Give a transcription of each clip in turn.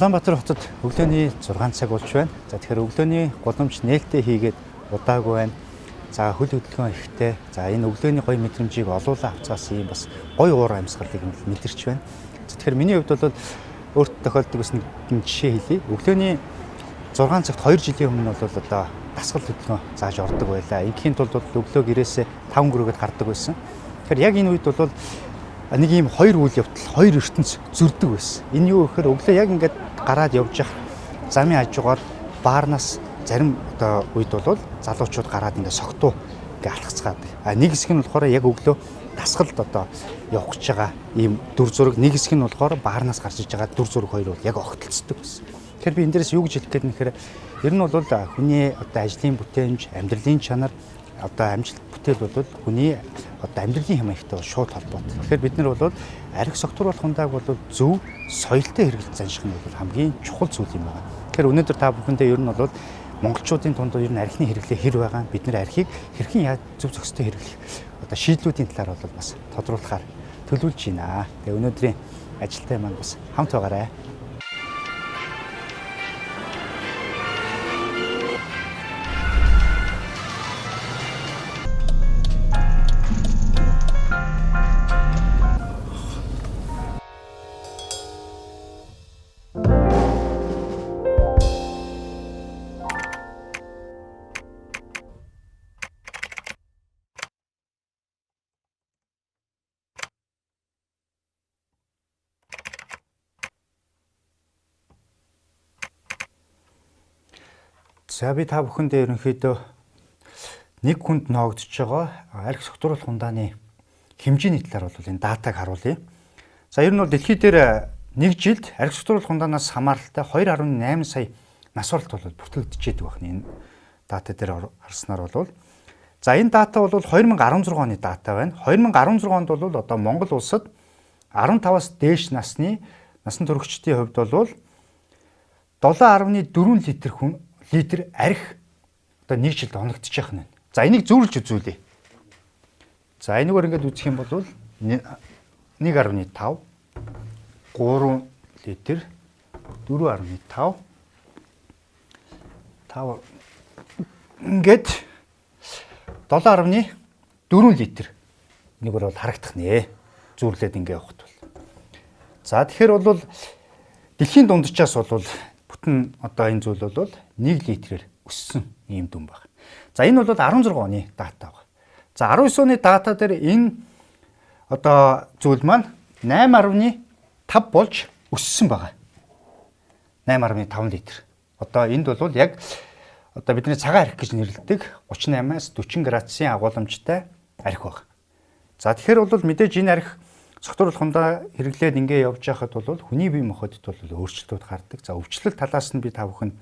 Улаанбаатар хотод өглөөний 6 цаг болж байна. За тэгэхээр өглөөний голомж нээлттэй хийгээд удаагүй байна. За хөл хөдөлгөөн ихтэй. За энэ өглөөний гоё мэдрэмжийг олуулаа авцаас ийм бас гоё уур амьсгалыг мэдэрч байна. За тэгэхээр миний хувьд бол өөрт тохиолдог бас нэг жишээ хэлье. Өглөөний 6 цагт 2 жилийн өмнө бол одоо дасгал хөдөлгөөн зааж ордог байлаа. Ингийн тулд бол өглөө гэрээсээ 5 гөрөөд гардаг байсан. Тэгэхээр яг энэ үед бол нэг ийм хоёр үйл явдал, хоёр ертөнц зөрдөг байсан. Энэ юу гэхээр өглөө яг ингээд гараад явж явах замын хажуугаар баарнаас зарим одоо үед бол залуучууд гараад ингээд согтуу ингээд алхацгаад. Нэг хэсэг нь болохоор яг өглөө дасгалд одоо явах гэж байгаа ийм дүр зураг, нэг хэсэг нь болохоор баарнаас гарч иж байгаа дүр зураг хоёр бол яг огтлцдог байсан. Тэгэхээр би энэ дээрээс юу гэж хэлэх гээд нэхэр ер нь бол хүний одоо ажлын бүтээмж, амьдралын чанар одоо амжилт бүтээл бол хүний одоо амьдралын хямралтай шууд холбоотой. Тэгэхээр бид нар бол архи согтууруулах хундааг бол зөв соёлтой хэрэглэж занших нь бол хамгийн чухал зүйл юм байна. Тэгэхээр өнөөдөр та бүхэндээ ер нь бол монголчуудын тунд ер нь архины хэрэглээ хэр байгаа, бид нар архийг хэрхэн яаж зөв зөвхөстэй хэрэглэх одоо шийдлүүдийн талаар бол бас тодруулахаар төлөвлөж байна. Тэгээ өнөөдрийн ажилтай маань бас хамт байгаарай. За би та бүхэндээ ерөнхийдөө нэг хүнд ноогдож байгаа архи согтууруулах хундааны хэмжээний талаар бол энэ датаг харуулъя. За ер нь бол дэлхий дээр нэг жилд архи согтууруулах хундаанаас хамааралтай 2.8 сая нас оролт бол бүртгэгдчихэд байна. Энэ дата дээр харснаар бол за энэ дата бол 2016 оны дата байна. 2016 онд бол одоо Монгол улсад 15-аас дээш насан туршидчдын хувьд бол 7.4 литр архи одоо нэг жилд оногдож явах нь. За энийг зөвлөж үзүүлье. За энэгээр ингээд үзэх юм бол 1.5 3 литр 4.5 5 ингээд 7.4 литр нэгээр бол харагдах нэ. Зүүрлээд ингээд явахт бол. За тэгэхээр бол дэлхийн дунджаас бол бүтэн одоо энэ зүйл бол 1 литрээр өссөн ийм дүн баг. За энэ бол 16 оны дата баг. За 19 оны дата дээр энэ одоо зүйл маань 8.5 болж өссөн байгаа. 8.5 литр. Одоо энд бол яг одоо бидний цагаан архи гэж нэрлэдэг 38-аас 40 градусын агуулмжтай архи баг. За тэгэхээр бол мэдээж энэ архи согтууруулах хундаа хэрэглээд ингээ явж байхад бол хүний бие махбодд бол өөрчлөлтүүд гардаг. За өвчлөл талаас нь би та бүхэнд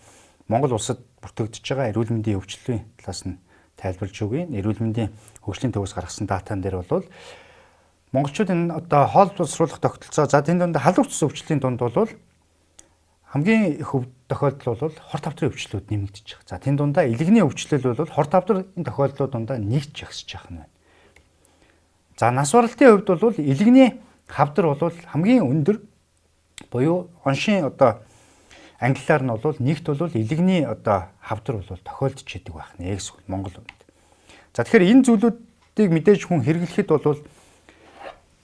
Монгол улсад бүртгэгдэж байгаа эрүүл мэндийн өвчлөлийн талаас нь тайлбарлаж өгье. Эрүүл мэндийн хөгжлийн төвөөс гаргасан датан дээр бол монголчууд энэ одоо хоол боловсруулах тогтолцоо за энэ дунд халдвар цус өвчлөлийн дунд бол хамгийн их тохиолдол бол хор тавдрын өвчлөлүүд нэмэгдэж байгаа. За энэ дундаа илэгний өвчлөл бол хор тавдрын тохиолдлууд дундаа нэгж жагсаж байгаа нь байна. За нас баралтын хувьд бол илэгний хавдар бол хамгийн өндөр буюу оншийн одоо англиар нь бол нэгт бол илэгний одоо хавдар бол тохиолдож идэг байх нэ гэсэн Монгол үнд. За тэгэхээр энэ зүйлүүдийг мэдээж хүн хэрэглэхэд бол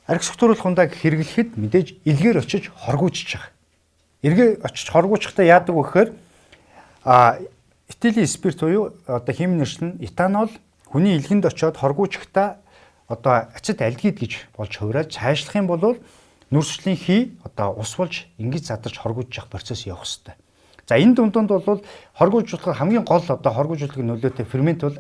архи согтууруулах хундааг хэрэглэхэд мэдээж илгээр очиж хоргоучж байгаа. Эргээ очиж хоргоучхдаа яадаг вэ гэхээр этилийн спирт буюу одоо химийн нэршил нь этанол хүний илгэнд очиод хоргоучхдаа одоо ачид альдгид гэж болж хувираад цаашлах юм бол нүрслийн хий одоо ус болж ингэж задарч хоргоужж явах процесс явах хэрэгтэй. За энэ дундад бол хоргоужуулах хамгийн гол одоо хоргоужуулахыг нөлөөтэй фермент бол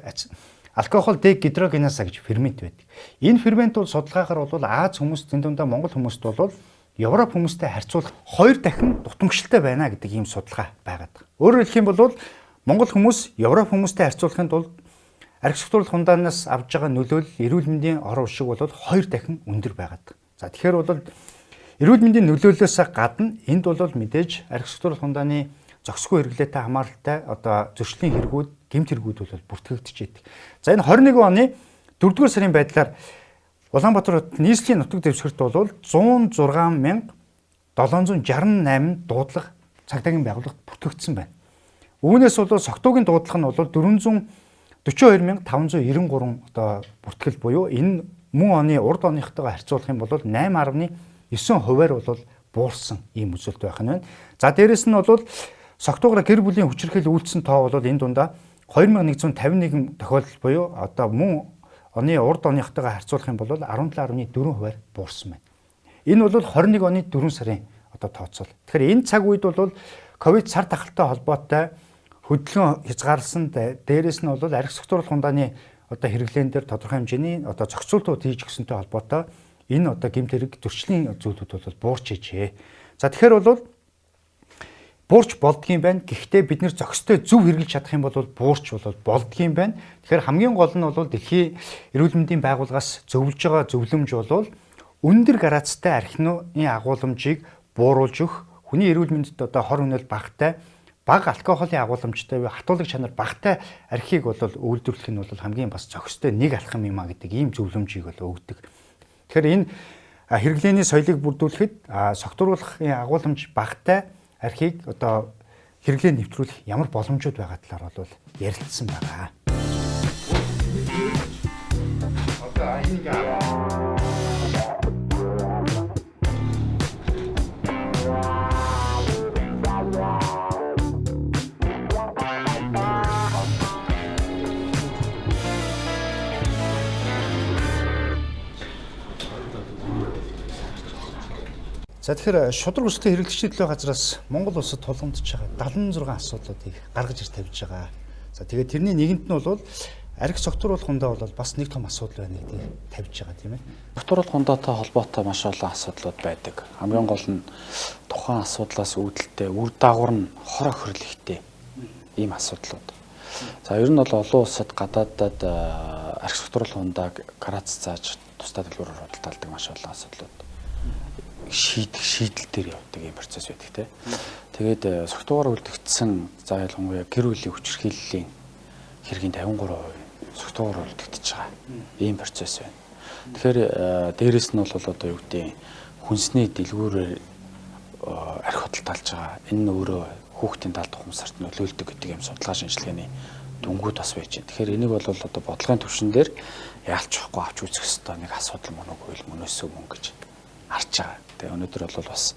алкогол дегидрогеназа гэж фермент байдаг. Энэ фермент бол судалгаагаар бол Аз хүмүүст энэ дундаа Монгол хүмүүст бол Европ хүмүүстэй харьцуулах 2 дахин дутамгшилтай байна гэдэг ийм судалгаа байгаад байна. Өөрөөр хэлэх юм бол Монгол хүмүүс Европ хүмүүстэй харьцуулахын тулд архи согтууруулах хундаанаас авж байгаа нөлөөлөл эрүүл мэндийн орон уршиг бол 2 дахин өндөр байгаад байна. За тэгэхээр бол эрүүл мэндийн нөлөөллөөс гадна энд бол мэдээж архи согтууруулах хундааны зохисгүй хэрэглээтэй хамааралтай одоо зөрчлийн хэрэгүүд, гэмт хэрэгүүд бол бүртгэгдэж идэг. За энэ 21 оны 4-р сарын байдлаар Улаанбаатар хотод нийслэлийн нутаг дэвсгэрт бол 106,768 дуудлага цагдаагийн байгууллагт бүртгэгдсэн байна. Үүнээс бол согтуугийн дуудлага нь бол 442,593 одоо бүртгэл буюу энэ мөн оны урд оныхтойгоо харьцуулах юм бол 8.9%-аар бол буурсан ийм үзүүлэлт байх нь байна. За дээрэс нь бол согтуугаараа гэр бүлийн хүчирхэл үйлдсэн тоо бол энэ дундаа 2151 тохиолдол буюу одоо мөн оны урд оныхтойгоо харьцуулах юм бол 17.4%-аар буурсан байна. Энэ бол 21 оны 4 сарын одоо тооцоол. Тэгэхээр энэ цаг үед бол ковид сар тахалтай холбоотой хөдөлгөөн хязгаарласан дээрээс нь бол архи согтууруулах хундааны одоо хэрэглэн дээр тодорхой хэмжээний одоо зохицуултууд хийж өгсөнтэй холбоотой энэ одоо гэмт хэрэг зөрчлийн зүйлүүд бол буурч ижээ. За тэгэхээр бол буурч болдгийм байна. Гэхдээ бид нэр зохистой зөв хэрэглэж чадах юм бол буурч болдгийм байна. Тэгэхээр хамгийн гол нь бол Дэлхийн эрүүл мэндийн байгууллагаас зөвлөж байгаа зөвлөмж бол өндөр градустай архины агуулмжийг бууруулж өгөх, хүний эрүүл мэндэд одоо хор хөнөөл багтай, бага алкоголын агуулмжтай, хатуулагч чанар багтай архийг бол үйлдвэрлэх нь бол хамгийн бас зохистой нэг алхам юм а гэдэг ийм зөвлөмжийг бол өгдөг. Тэгэхээр энэ хэрэглээний соёлыг бүрдүүлэхэд согтууруулахын агуулмж багтай архийг одоо хэрэглээ нэвтрүүлэх ямар боломжууд байгаа талаар бол ярилцсан байгаа. Одоо энийг За тэгэхээр шудраг өсөлтөд хэрэглэгчдийн төлөө газраас Монгол улсад тулгамдж байгаа 76 асуудлуудыг гаргаж ирж тавьж байгаа. За тэгээд тэрний нэгэнт нь бол архи согтууруулах хундаа бол бас нэг том асуудал байна гэдэг тавьж байгаа тийм ээ. Согтууруулах хундаатай холбоотой маш олон асуудлууд байдаг. Хамгийн гол нь тухайн асуудлаас үүдэлтэй үр дагавар нь хор охирлогтэй ийм асуудлууд. За ер нь бол олон улсад гадаадад архи согтууруулах хундааг гарац зааж тусдаа дэлгүүрээр худалдаалдаг маш олон асуудлууд шийдэл дээр явдаг юм процесс байдаг тийм. Тэгээд согтуугаар үлдэгдсэн за ялангуяа гэр бүлийн хүчирхийллийн хэргийн 53% согтуугаар үлдэгдэж байгаа ийм процесс байна. Тэгэхээр дээрэс нь бол одоо юу гэдэг хүнсний дэлгүүрээр архи худалдаалж байгаа. Энэ нь өөрөө хүүхдийн талд ухамсарт нөлөөлдөг гэдэг юм судалгаа шинжилгээний дүнгууд бас байж байна. Тэгэхээр энийг бол одоо бодлогын түвшин дээр яалч واخгүй авч үзэх ёстой нэг асуудал мөн үгүй мөнөөсөө мөн гэж харж байгаа. Тэгээ өнөөдөр бол бас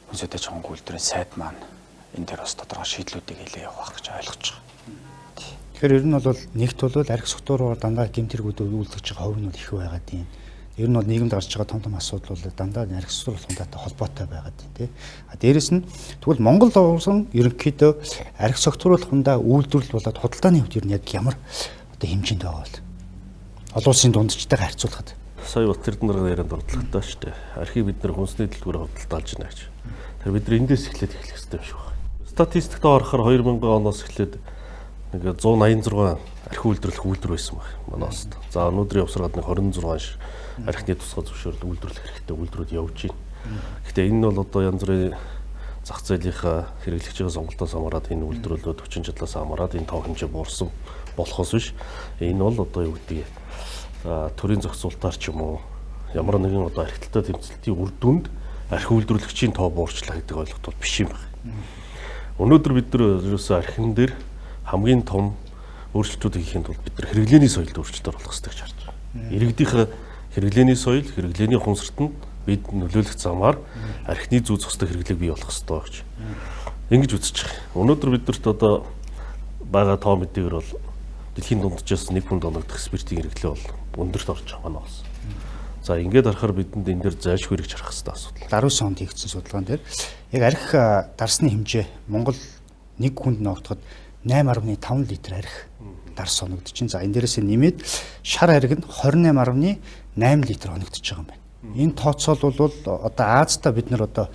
хүнсэтэй чонгол үйлдвэрийн сайд маань энэ дээр бас тодорхой шийдлүүдийг хэлээ явах гэж ойлгож байгаа. Тэгэхээр ер нь бол нэгт бол архи согтууруулаар дандаа гэмтэргүүд үйлдвэж байгаа хувь нь их байгаад тийм. Ер нь бол нийгэмд гарч байгаа том асуудал бол дандаа архи согтууруулах хундаатай холбоотой байгаад тийм. Дээрэс нь тэгвэл Монгол улсын ерөнхийдөө архи согтууруулах хундаа үйлдвэрлэл болоод худалдааны хувьд ер нь яг ямар одоо хэмжээнд байгаа бол олон улсын дундчтайгаа харьцуулахад сая бас тэр нар ярианд ордлоготой шүү дээ. Архив бид нар хүнсний дэлгүүрээр худалдаалж байна гэж. Тэр бид нар эндээс эхлээд эхлэх хэрэгтэй юм шиг байна. Статистикт орохоор 2000 оноос эхлээд нэг 186 архив үйлдвэрлэх үйлдвэр байсан баг манай улсад. За өнөөдрийн явсараад нэг 26 архины тусгай зөвшөөрөл үйлдвэрлэх хэрэгтэй үйлдвэрүүд явж байна. Гэхдээ энэ нь бол одоо янз бүрийн зах зээлийнхаа хэрэглэгчийн сонголтоос хамаарат энэ үйлдвэрлэлүүд хүчин чадлаас хамаарат энэ тоо хэмжээ буурсан болохоос биш. Энэ бол одоо юу гэдэг төрийн зохицуултаар ч юм уу ямар нэгэн одоо архитектурын тэмцэлтийн үр дүнд архи үйлдвэрлэгчийн тоо буурчлаа гэдэг ойлголт бол биш юм байна. Өнөөдөр бид нар ерөөсөө архин дээр хамгийн том өөрчлөлтүүд хийхэд бол бид нар хэрэглээний соёлд өөрчлөлтөөр болох хэрэгтэй гэж харж байгаа. Иргэдийнхээ хэрэглээний соёл, хэрэглээний ухамсартанд бид нөлөөлөх замаар архины зүй зохистой хэрэглээг бий болох хэрэгтэй гэж ингэж үзэж байгаа. Өнөөдөр бидэрт одоо байгаа тоо мэдээгээр бол дэлхийн дунджаас 1 пунд оногдох спиртийн хэрэглээ бол өндөрт орж байгаа маань бас. За ингээд харахаар бидэнд энэ дээр зайлшгүй хэрэгж харах хэрэгтэй асуудал. 19 онд хийгдсэн судалгаан дээр яг архи дарсны хэмжээ Монгол нэг хүнд ногдоход 8.5 литр архи дарс оногдож байна. За энэ дээрээс нэмээд шар архи нь 28.8 литр оногдож байгаа юм байна. Энэ тооцоол бол одоо Азида бид нар одоо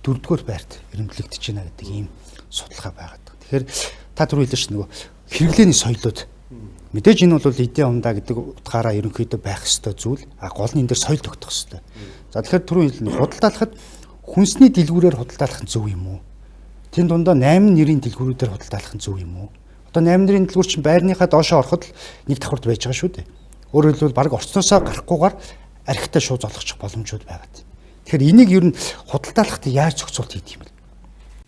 4-р байрт эрэмблэгдэж байна гэдэг ийм судалгаа байгаад. Тэгэхээр та түрүү хэлсэн чинь нөгөө хэрэглээний соёлууд мэдээж энэ бол эдийн ундаа гэдэг утгаараа ерөнхийдөө байх ёстой зүйл. Гол нь энэ дээр соёл тогтох ёстой. За тэгэхээр түрүү хэлсэн худалдаалахад хүнсний дэлгүүрээр худалдаалах нь зөв юм уу? Тэн дундаа 8 нэрийн дэлгүүрүүдээр худалдаалах нь зөв юм уу? Одоо 8 нэрийн дэлгүүр чинь байрныхаа доошоо ороход л нэг давхарт байж байгаа шүү дээ. Өөрөөр хэлбэл баг орцноосоо гарахгүйгээр архитай шууд золгочих боломжууд байгаа. Тэгэхээр энийг ер нь худалдаалахад яаж зохицуулт хийх юм бэ?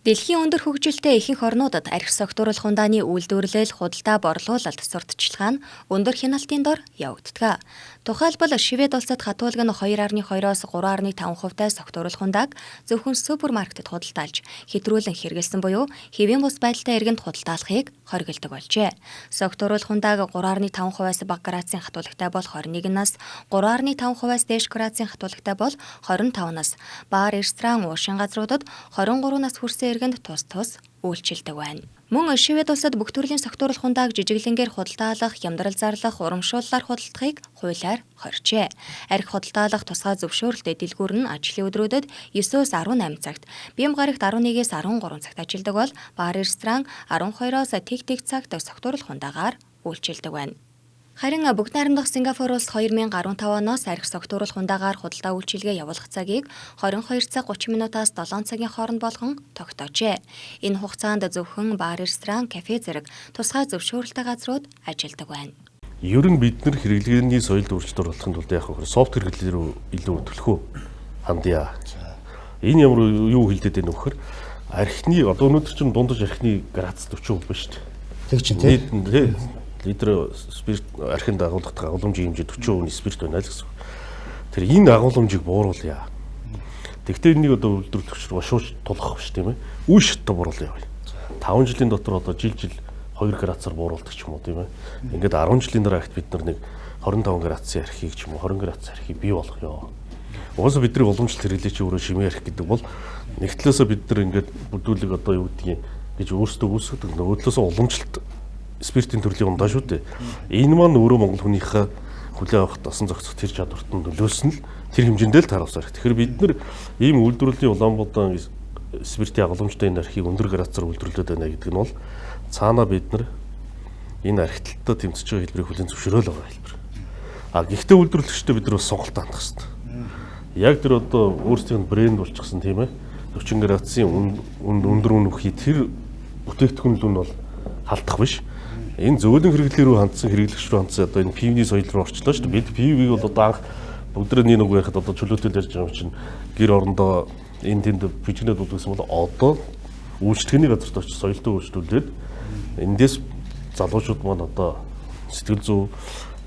Дэлхийн өндөр хөгжилтэй ихэнх орнуудад архи согтууруулах ундааны үйлдвэрлэл, худалдаа, борлуулалт, сурталчилгаа нь өндөр хяналтын дор явагддаг. Тухайлбал Швед улсад хатуулг нь 2.2-оос 3.5%-тай согтууруулах ундааг зөвхөн супермаркетд худалдаалж, хэтрүүлэн хэрэгэлсэн буюу хэвийн бус байдалтай иргэнд худалдаалахыг хоригддаг болжээ. Согтууруулах ундааг 3.5%-аас бага градусын хатуулагтай бол 21-наас 3.5%-аас дээш градусын хатуулагтай бол 25-наас бар, ресторан, уушин газруудад 23-наас хүрсэн иргэнд тус үйлчилдэг байна. Мөн Швед улсад бүх төрлийн согтууруулах ундааг жижиглэнгээр худалдаалах, хямдрал зарлах, урамшууллаар худалдахыг хуулиар хорьжээ. Архи худалдаалах тусгай зөвшөөрөлтэй дэлгүүр нь ажлын өдрүүдэд 9-өөс 18 цагт, бие гарагт 11-ээс 13 цагт ажилладаг бол бар, ресторан 12-оос тэг цагт согтууруулах ундаагаар үйлчилдэг байна. Харин бүгд найрамдах Сингапур улс 2015 оноос архи согтууруулах ундаагаар худалдаа үйлчилгээ явуулах цагийг 22 цаг 30 минутаас 7 цагийн хооронд болгон тогтоожээ. Энэ хугацаанд зөвхөн бар, ресторан, кафе зэрэг тусгай зөвшөөрөлтэй газрууд ажилладаг байна. Ер нь бид нар хэрэглээний соёлд өөрчлөлт оруулахын тулд яг софт хэрэглээ рүү илүү төлөхөө хандъя. Энэ ямар юу хэлдэг вэ нөхөр? Архины одоо өнөөдөр чинь дундаж архины градус 40% ба шүү дээ. Тэг чинь тий. Литр спирт архинд агуулгах агуулмжийн хэмжээ 40% спирт байна л гэсэн. Тэр энэ агуулмжийг бууруулъя. Тэгвэл энийг одоо үйлдвэрлэгч рүү шууд тулгах биш тийм ээ. Үе шаттай бууруулъя. 5 жилийн дотор одоо жил 2 градусаар бууруулдаг ч юм уу тийм ээ. Ингээд 10 жилийн дараа ихт бид нар нэг 25 градусын архийг ч юм уу 20 градусын архийг бий болгоё. Угаасаа бидний уламжлалт хэрэглээч өөрөө шимээ архи гэдэг бол нэг талаасаа бид нар ингээд бүдүүлэг одоо юу гэдгийг гэж өөрсдөө үүсгэдэг. Нөгөө талаасаа уламжлалт спиртийн төрлийн ундаа шүү дээ. Энэ маань өөрөө Монгол хүнийхээ хүлээн авах дасан зохицох тэр чадварт нь нөлөөсөн л тэр хэмжээндээ л тааруулсаар. Тэгэхээр бид нар ийм үйлдвэрлэлийн Улаанбаатар спиртийн агуулмжтай энэ архийг өндөр градусаар үйлдвэрлэдэг байна гэдэг нь бол цаанаа бид нар энэ архитектуртаа тэмцэж байгаа хэлбэрийг хүлээн зөвшөөрөөл байгаа хэлбэр. Гэхдээ үйлдвэрлэгчдээ бид нар бас сонголт хандах хэрэгтэй. Яг тэр одоо өөрсдийнх нь брэнд болчихсон тийм ээ. 40 градусын өндөр үн өгөхий тэр бүтээгдэхүүн нь бол халдах биш. Энэ зөөлөн хэрэглээ рүү хандсан хэрэглэгч рүү хандсан одоо энэ PV соёл руу орчлоо шүү дээ. Бид PV-г бол одоо анх бүгдрээ нэг байхад одоо чөлөөтэй ярьж байгаа юм чинь гэр орондоо энэ тэнд бичгнээд удагсан бол одоо үйлчлэгээний газарт очиж соёлтой үйлчлүүлээд эндээс залуучууд маань одоо сэтгэл зүй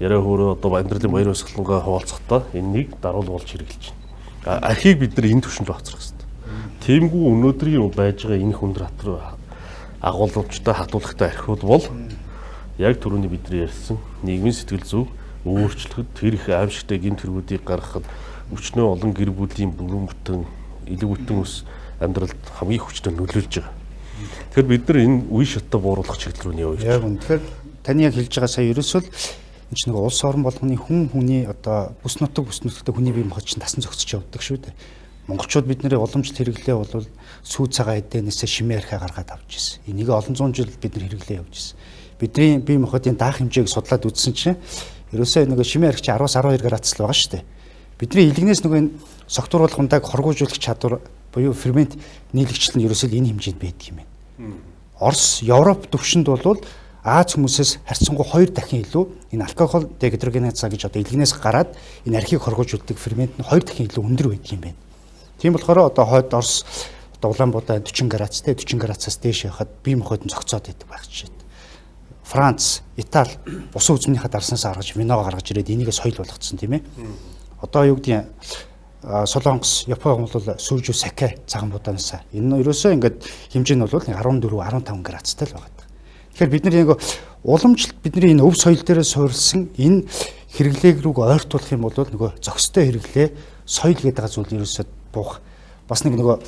яриа хөөрөө одоо амьдралын баяр баясгалангаа хуваалцахдаа энэнийг даруулж хэрэглэж байна. Архийг бид нар энэ түвшинд бацрах хэрэгтэй. Тиймгүй өнөөдрийн байж байгаа энэ хүндэр хатар агуулмжтай хатуулагтай архиуд бол яг түрүүний бидний ярьсан нийгмийн сэтгэл зүй өөрчлөхөд тэр их аимшигтай гэмт хэрэгүүдийг гаргахад өчнөө олон гэр бүлийн бүрэн бүтэн илүү бүтэн ус амьдралд хамгийн хүчтэй нөлөөлж байгаа. Тэгэхээр бид нар энэ үе шаттай бууруулах чиглэл рүү нь явж байна. Яг үнэ. Тэгэхээр таны яг хэлж байгаа сая ерөөсөө энэ ч нэг улс орон болгоны хүний одоо бүс нутагтай хүний бие махбод чинь тасан зохицож явдаг шүү дээ. Монголчууд бидний уламжлалт хэрэглээ бол сүү цагаан эдэнээс шимээ архиа гаргаад авч ирсэн. Энийг олон зуун жил бид нар хэрэглээ явж ирсэн. Бидний бие махбодын даах хэмжээг судлаад үзсэн чинь ерөөсөө нэг шимээ архич 10-аас 12 градус л байгаа шүү дээ. Бидний илгнээс нөгөө энэ согтууруулах ундааг хоргоожуулах чадвар буюу фермент нийлэгчл нь ерөөсөө энэ хэмжээнд байдаг юм байна. Орос, Европ төвшөнд бол Аз хүмүүсээс харьцангуй 2 дахин илүү энэ алкогол дегидрогеназа гэж одоо илгнээс гараад энэ архийг хоргоожуулдаг фермент нь 2 дахин илүү өндөр байдаг юм байна. Тийм болохоор одоо хойд Орос одоо Улаанбаатар 40 градустай 40 градусаас дээш явахад бие махбод нь зогцоод байдаг байх жишээ. Франц, Итали усан үзмнийхээ дарснаас гаргаж виноо гаргаж ирээд энийг соёл болгоцсон тийм ээ. Одоо юу гэдгийг Солонгос, Япон бол сүүжүү саке цагаан будаанаас энэ нь ерөөсөө ингээд хэмжээ нь бол 14-15 градустай л байгаа. Тэгэхээр бид нар яг уламжлалт бидний энэ өв соёл дээрээ суурилсан энэ хэрэглээг рүү ойртуулах юм бол нөгөө зохистой хэрэглээ соёл гэдэг зүйл ерөөсөө буух. Бас нэг нөгөө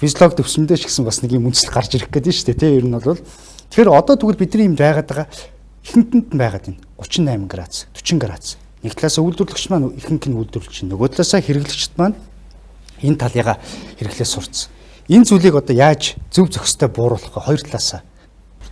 физиологи төвсөндөө ч гэсэн бас нэг юм үндэслэл гарч ирэх гэдэг нь шүү дээ. Ер нь бол тэгэхээр одоо тэгвэл бидний юм байгаад байгаа ихэнтэнд нь байгаад байна. 38 градус, 40 градус. Нэг талаас үйлдвэрлэгч маань ихэнх нь үйлдвэрлэж байна. Нөгөө талаасаа хэрэглэгчд маань энэ талыгаа хэрэглээ сурцсан. Энэ зүйлийг одоо яаж зөв зохистой бууруулах вэ? Хоёр талаасаа.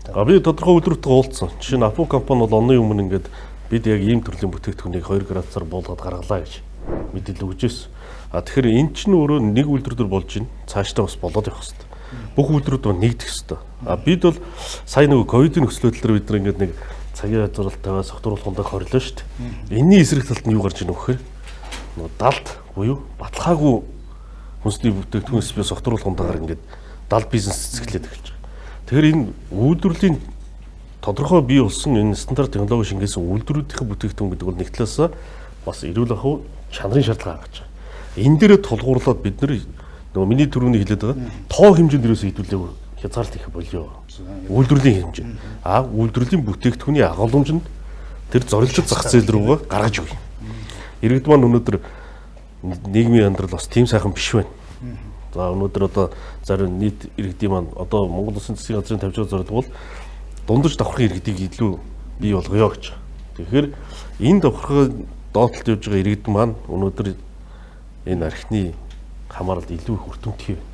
Би тодорхой үйлдвэртэй уулзсан. Жишээ нь Апple компани бол оны өмнө ингээд бид яг ийм төрлийн бүтээгдэхүүнийг 2 градусаар буулгаад гаргалаа гэж мэдээлэл өгч ирсэн. Тэгэхээр эн чинь өөрөө нэг үйлдвэр болж байна. Цаашдаа бас болоод явах хэрэгтэй. Бүх үйлдвэрүүд нэгдэх хэрэгтэй. Бид бол сая нөгөө ковидын нөхцөл байдал дээр бид нар ингээд нэг цагийн язгууралтайгаа согтууруулах ундааг хорилоо шүү дээ. Энийний эсрэг талд нь юу гарч ийнө вэхээр нөгөө далд буюу баталгаагүй хүнсний бүтээгдэхүүнс би согтууруулах ундаагаар ингээд дал бизнес цэцгэлээд эхэлж байгаа. Тэгэхээр энэ үйлдвэрлэлийн тодорхой бий болсон энэ стандарт технологи шингээсэн үйлдвэрүүдийн бүтээгдэхүүн гэдэг бол нэг талаас бас эрүүл ахуй чанарын шаардлага хангаж байгаа. Энэ дээрээ тулгуурлаад бид нөгөө миний түрүүний хэлээд байгаа тоо хэмжээнд ерөөсөө хэдүүлээгүй хязгаарлалт их болио. Үйлдвэрлэлийн хэмжээ. Үйлдвэрлэлийн бүтээгдэхүүний агуулмжинд тэр зорилжит зах зээл рүүгээ гаргаж өгье. Иргэд маань өнөөдөр нийгмийн амьдрал бас тийм сайхан биш байна. За өнөөдөр одоо зарим нийт иргэдийн маань одоо Монгол Улсын засгийн газрын тавьж байгаа зорилго бол дундаж давхрын иргэдийг илүү бий болгоё гэж. Тэгэхээр энэ давхрыг доотлолт явж байгаа иргэд маань өнөөдөр энэ архины хамааралд илүү их өртөмтгий байна.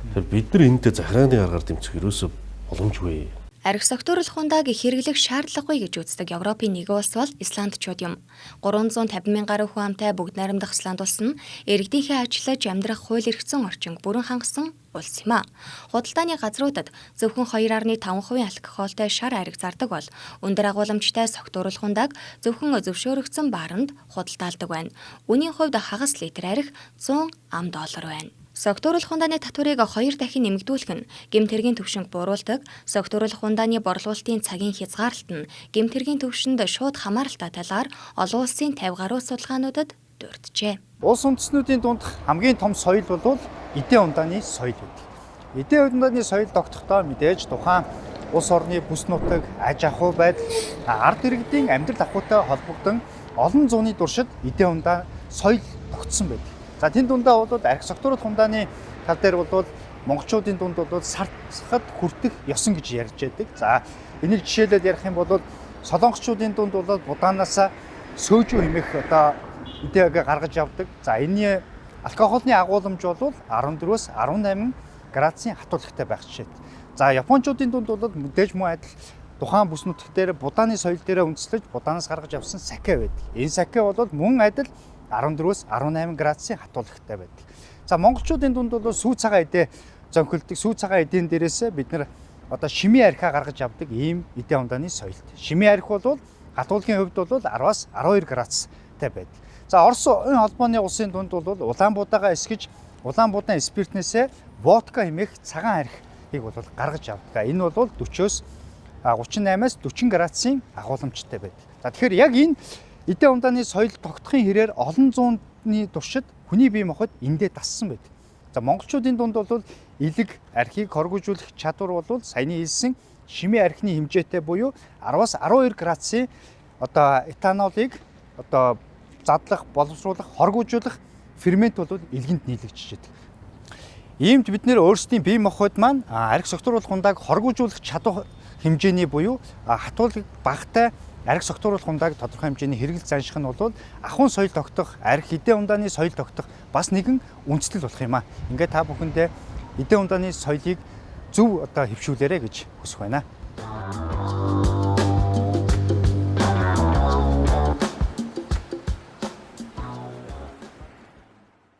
Тэгэхээр бид нар энэтэй захиргааны аргаар дэмжих ерөөсөө боломжгүй. Архи согтууруулах хундааг хэрэглэх шаардлагагүй гэж үздэг Европын нэгэн улс бол Исландчууд юм. 350,000 гаруй хүн амтай бүгд найрамдах Исланд улс нь иргэдийнхээ ажиллаж амьдрах хууль эрхцэн орчинг бүрэн хангасан улс юм а. Худалдааны газруудад зөвхөн 2.5% алкогольтой шар архи зардаг бол өндөр агуулмжтай согтууруулах хундааг зөвхөн зөвшөөрөгдсөн бааранд худалдаалдаг байна. Үнийн хувьд хагас литр архи $100 байна. Согтууруулах хундааны татварыг 2 дахин нэмэгдүүлэх нь гэмт хэргийн түвшинг бууруулдаг. Согтууруулах хундааны борлуулалтын цагийн хязгаарлалт нь гэмт хэргийн түвшинд шууд хамааралтай талаар олон улсын 50 гаруй судалгаануудад дурджээ. Улс үндэстнүүдийн дунд хамгийн том соёл бол эдийн ундааны соёл байдаг. Эдийн ундааны соёл тогтохдоо мэдээж тухайн улс орны бүс нутаг, аж ахуй байдал, ард иргэдийн амьдрал ахуйтай холбогдсон олон зууны туршид эдийн ундаа соёл тогтсон байдаг. За тэнд дундаа бол архи согтууруулах хундааны тал дээр бол монголчуудын дунд бол сарцхад хүртэх ёсон гэж ярьж байдаг. За энийг жишээлбэл ярих юм бол солонгоччуудын дунд бол будаанаас сөөжөө хэмээх одоо эдээг гаргаж авдаг. За энэний алкогольны агуулмж бол 14-өөс 18 градусын хатуулагтай байх жишээ. За японочдын дунд бол мэдээж мөн адил тухайн бүс нутаг дээр будааны соёл дээр үндэслэж будаанаас гаргаж авсан саке байдаг. Энэ саке бол мөн адил 14-өөс 18 градусын хатуулагтай байдаг. За монголчуудын дунд бол сүү цагаан эдээ зөнхөлдөг. Сүү цагаан эдийн дээрээс бид нар одоо шимийн архиа гаргаж авдаг ийм эдийн ундааны соёлт. Шимийн архи бол хатуулагын хувьд бол 10-аас 12 градустай байдаг. За Орос холбооны улсын дунд бол улаан будаагаа эсгэж улаан будаан спиртнээсээ водка хэмээх цагаан архийг бол гаргаж авдаг. Энэ бол 40-оос 38-аас 40 градусын агуулмжтай байдаг. За тэгэхээр яг энэ эдийн ундааны соёл тогтохын хэрээр олон зууны туршид хүний бие махбод эндээ дассан байдаг. За монголчуудын дунд бол элэг архийг хоргожуулах чадвар бол саяны хэлсэн шимийн архины хэмжээтэй буюу 10-аас 12 градусын одоо этанолыг одоо задлах, боловсруулах, хоргожуулах фермент бол илгэнд нийлэгдэж байдаг. Иймд бид нэр өөрсдийн бие махбод маань архи согтууруулах хундааг хоргожуулах чадвар хэмжээний буюу хатуулаг багтай архи согтууруулах хундааг тодорхой хэмжээний хэрэгэл занших нь бол ахуйн соёл тогтох, архи эдийн ундааны соёл тогтох бас нэгэн үндэслэл болох юм а. Ингээд та бүхэндээ эдийн ундааны соёлыг зөв одоо хэвшүүлээрэй гэж хүсэх байна.